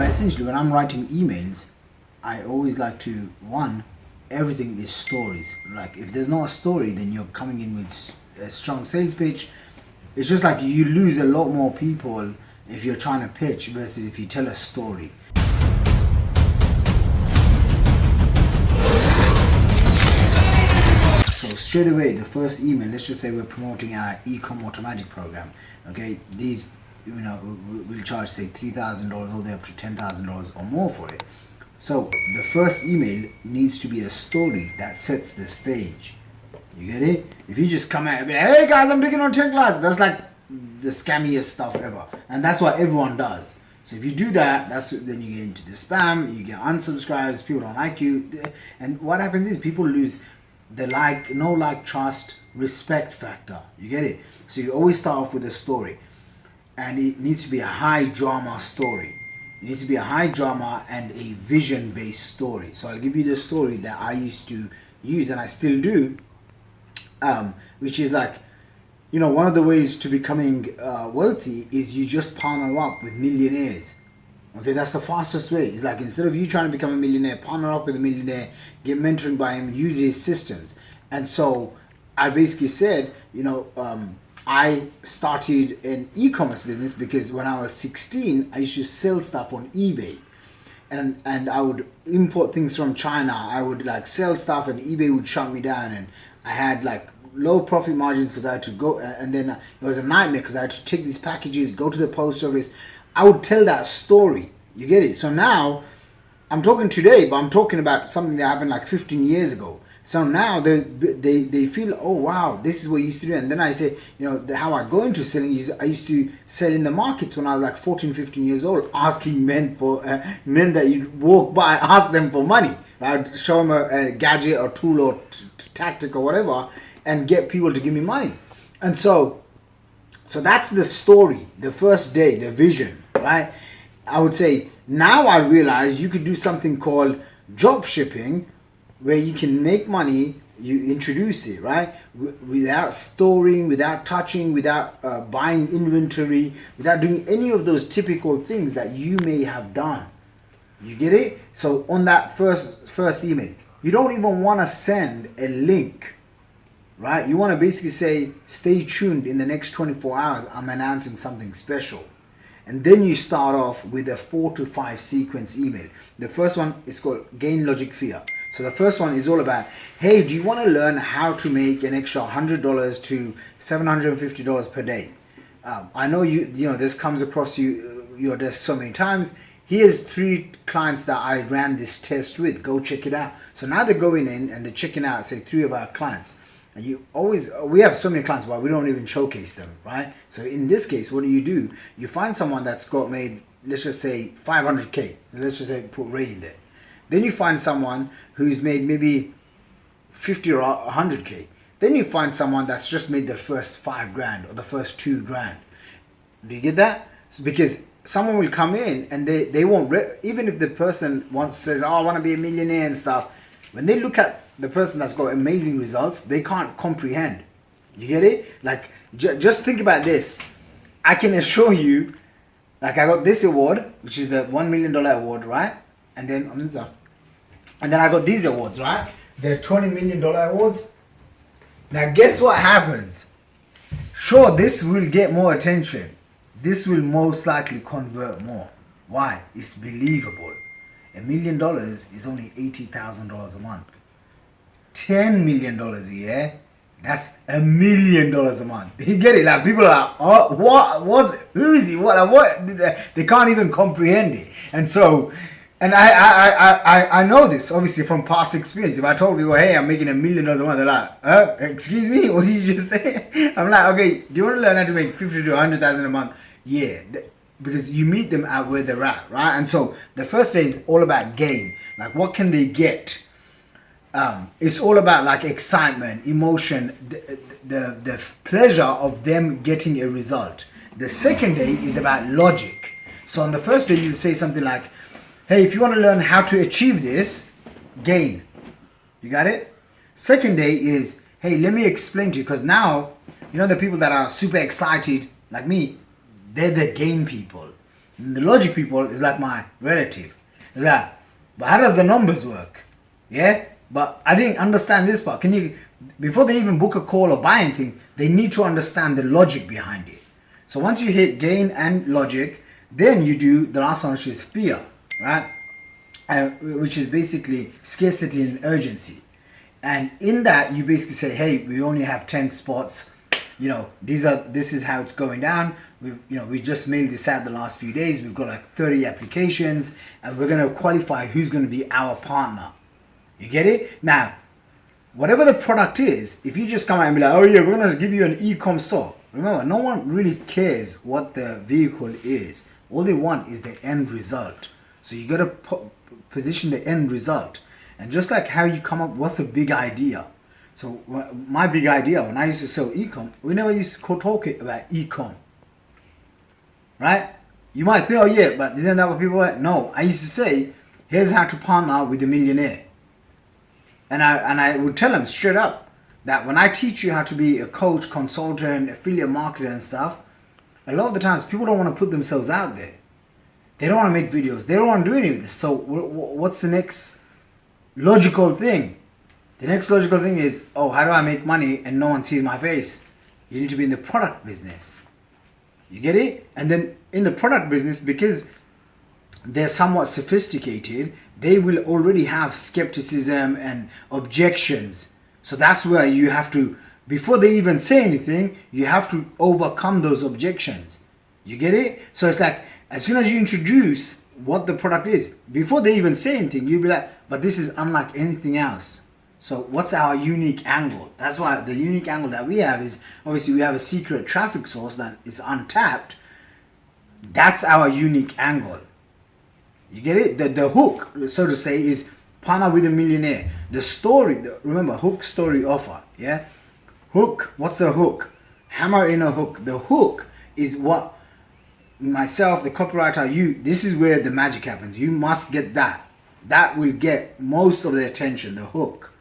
But essentially, when I'm writing emails, I always like to, everything is stories. Like, if there's not a story, then you're coming in with a strong sales pitch. It's just like you lose a lot more people if you're trying to pitch versus if you tell a story. So straight away, the first email, let's just say we're promoting our e-com automatic program. Okay, these, we'll charge say $3,000 all the way up to $10,000 or more for it. So the first email needs to be a story that sets the stage. You get it? If you just come out and be like, hey guys, I'm picking on 10 clients, that's like the scammiest stuff ever. And that's what everyone does. So if you do that, then you get into the spam, you get unsubscribes, people don't like you. And what happens is people lose the trust, respect factor. You get it? So you always start off with a story. And it needs to be a high drama story. It needs to be a high drama and a vision based story. So I'll give you the story that I used to use and I still do, which is like, one of the ways to becoming wealthy is you just partner up with millionaires. Okay, that's the fastest way. It's like, instead of you trying to become a millionaire, partner up with a millionaire, get mentoring by him, use his systems. And so I basically said, I started an e-commerce business because when I was 16, I used to sell stuff on eBay. And I would import things from China. I would like sell stuff and eBay would shut me down. And I had like low profit margins because I had to go. And then it was a nightmare because I had to take these packages, go to the post office. I would tell that story. You get it? So now I'm talking today, but I'm talking about something that happened like 15 years ago. So now they feel, oh wow, this is what you used to do. And then I say, how I go into selling is I used to sell in the markets when I was like 14, 15 years old, asking men that you walk by, ask them for money. I'd show them a gadget or tool or tactic or whatever and get people to give me money. And so that's the story, the first day, the vision, right? I would say now I realize you could do something called drop shipping, where you can make money, you introduce it, right? Without storing, without touching, without buying inventory, without doing any of those typical things that you may have done. You get it? So on that first email, you don't even want to send a link, right? You want to basically say, stay tuned, in the next 24 hours, I'm announcing something special. And then you start off with a 4 to 5 sequence email. The first one is called Gain Logic Fear. So the first one is all about, hey, do you want to learn how to make an extra $100 to $750 per day? I know this comes across your desk so many times. Here's 3 clients that I ran this test with. Go check it out. So now they're going in and they're checking out, say, 3 of our clients. And we have so many clients, but we don't even showcase them, right? So in this case, what do? You find someone that's got made, let's just say 500K. Let's just say put Ray in there. Then you find someone who's made maybe 50 or 100K. Then you find someone that's just made their first $5,000 or the first $2,000. Do you get that? So because someone will come in and they won't, even if the person says, oh, I want to be a millionaire and stuff, when they look at the person that's got amazing results, they can't comprehend. You get it? Like, just think about this. I can assure you, like, I got this award, which is the $1 million award, right? And then I got these awards, right? They're $20 million awards. Now, guess what happens? Sure, this will get more attention. This will most likely convert more. Why? It's believable. $1 million is only $80,000 a month. $10 million a year, that's $1 million a month. You get it? Like, people are like, oh, who is he? What? They can't even comprehend it. And so, and I know this obviously from past experience. If I told people, hey, I'm making $1 million a month, they're like, excuse me, what did you just say? I'm like, okay, do you want to learn how to make 50 to 100,000 a month? Yeah, because you meet them at where they're at, right? And so the first day is all about gain. Like, what can they get? It's all about like excitement, emotion, the pleasure of them getting a result. The second day is about logic. So on the first day, you'll say something like, hey, if you want to learn how to achieve this, gain. You got it? Second day is, hey, let me explain to you, because now, the people that are super excited, like me, they're the gain people. And the logic people is like my relative. Is that, but how does the numbers work? Yeah? But I didn't understand this part. Before they even book a call or buy anything, they need to understand the logic behind it. So once you hit gain and logic, then you do the last one, which is fear, right? Which is basically scarcity and urgency. And in that, you basically say, hey, we only have 10 spots. This is how it's going down. We just mailed this out the last few days. We've got like 30 applications, and we're going to qualify who's going to be our partner. You get it? Now, whatever the product is, if you just come out and be like, oh yeah, we're going to give you an e-com store. Remember, no one really cares what the vehicle is. All they want is the end result. So you got to position the end result. And just like how you come up, what's a big idea? So my big idea, when I used to sell e-com, we never used to talk about e-com. Right? You might think, oh yeah, but isn't that what people want? No, I used to say, here's how to partner with a millionaire. And I would tell them straight up that when I teach you how to be a coach, consultant, affiliate marketer and stuff, a lot of the times people don't want to put themselves out there. They don't want to make videos. They don't want to do any of this. So what's the next logical thing? The next logical thing is, oh, how do I make money and no one sees my face? You need to be in the product business. You get it? And then in the product business, because they're somewhat sophisticated, they will already have skepticism and objections. So that's where you have to, before they even say anything, you have to overcome those objections. You get it? So it's like, as soon as you introduce what the product is, before they even say anything, you'll be like, but this is unlike anything else. So what's our unique angle? That's why the unique angle that we have is, obviously we have a secret traffic source that is untapped. That's our unique angle. You get it? The hook, so to say, is partner with a millionaire. The story, remember, hook, story, offer. Yeah? Hook, what's the hook? Hammer in a hook. The hook is what myself, the copywriter, this is where the magic happens. You must get that. That will get most of the attention, the hook.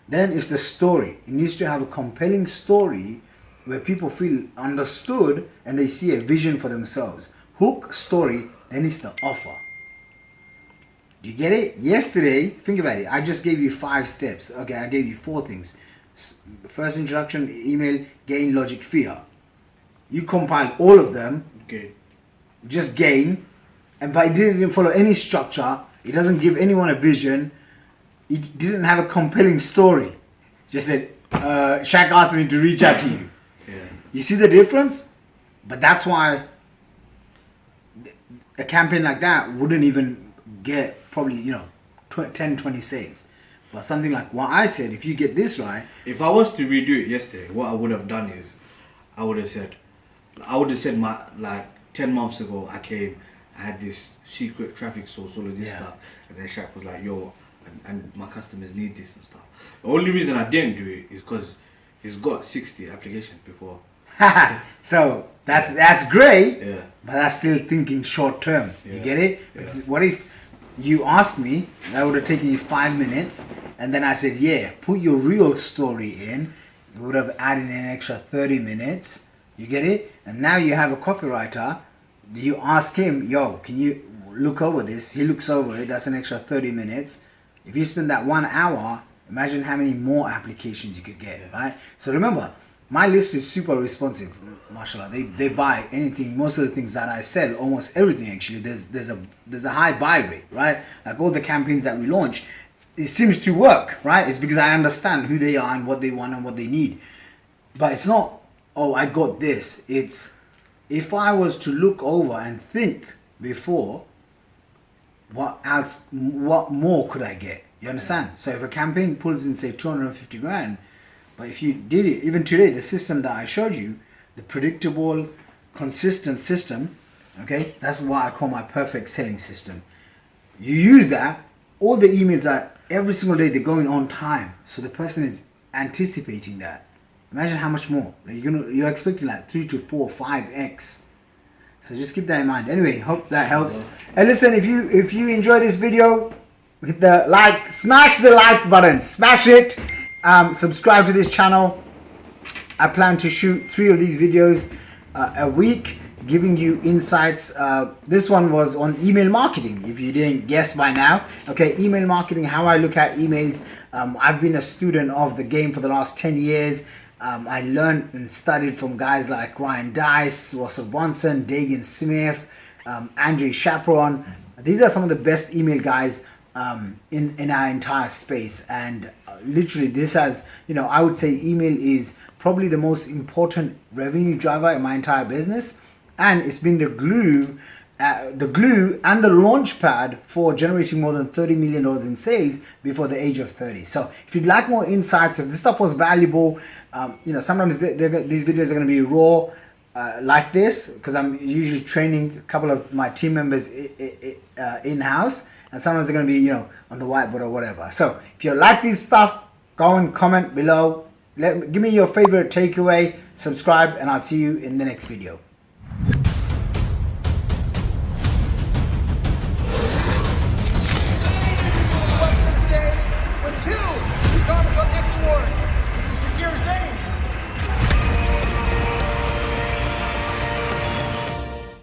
Then it's the story. It needs to have a compelling story where people feel understood and they see a vision for themselves. Hook, story, then it's the offer. Do you get it? Yesterday, think about it. I just gave you 5 steps. Okay, I gave you 4 things. First introduction, email, gain, logic, fear. You compiled all of them. Okay. Just gain. But it didn't follow any structure. It doesn't give anyone a vision. It didn't have a compelling story. Just said, Shaq asked me to reach out to you. Yeah. You see the difference? But that's why a campaign like that wouldn't even get probably 10, 20 sales. But something like what I said, if you get this right. If I was to redo it yesterday, what I would have done is, I would have said my, like 10 months ago, I had this secret traffic source, all of this stuff, and then Shaq was like, yo, and my customers need this and stuff. The only reason I didn't do it is because he's got 60 applications before. So that's great, Yeah. but that's still thinking short term. Yeah. You get it? Yeah. Because what if you asked me, that would have taken you 5 minutes, and then I said, yeah, put your real story in. It would have added an extra 30 minutes. You get it? And now you have a copywriter. You ask him, yo, can you look over this? He looks over it. That's an extra 30 minutes. If you spend that 1 hour, imagine how many more applications you could get, right? So remember, my list is super responsive, mashallah. They buy anything, most of the things that I sell, almost everything actually. There's a high buy rate, right? Like all the campaigns that we launch, it seems to work, right? It's because I understand who they are and what they want and what they need. But it's not, oh, I got this. It's, if I was to look over and think before, what else, what more could I get? You understand? So if a campaign pulls in, say, 250 grand, but if you did it, even today, the system that I showed you, the predictable, consistent system, okay, that's what I call my perfect selling system. You use that, all the emails are, every single day, they're going on time. So the person is anticipating that. Imagine how much more. You're expecting like 3 to 4, 5x. So just keep that in mind. Anyway, hope that helps. And listen, if you enjoy this video, hit the like, smash the like button, smash it. Subscribe to this channel. I plan to shoot 3 of these videos a week. giving you insights. This one was on email marketing, if you didn't guess by now. Okay, email marketing, how I look at emails. I've been a student of the game for the last 10 years. I learned and studied from guys like Ryan Dice, Russell Brunson, Dagan Smith, Andre Chaperon. These are some of the best email guys in our entire space. And literally this has, I would say email is probably the most important revenue driver in my entire business. And it's been the glue and the launch pad for generating more than $30 million in sales before the age of 30. So if you'd like more insights, if this stuff was valuable, sometimes these videos are going to be raw like this, because I'm usually training a couple of my team members in-house, and sometimes they're going to be, on the whiteboard or whatever. So if you like this stuff, go and comment below. Give me your favorite takeaway, subscribe, and I'll see you in the next video.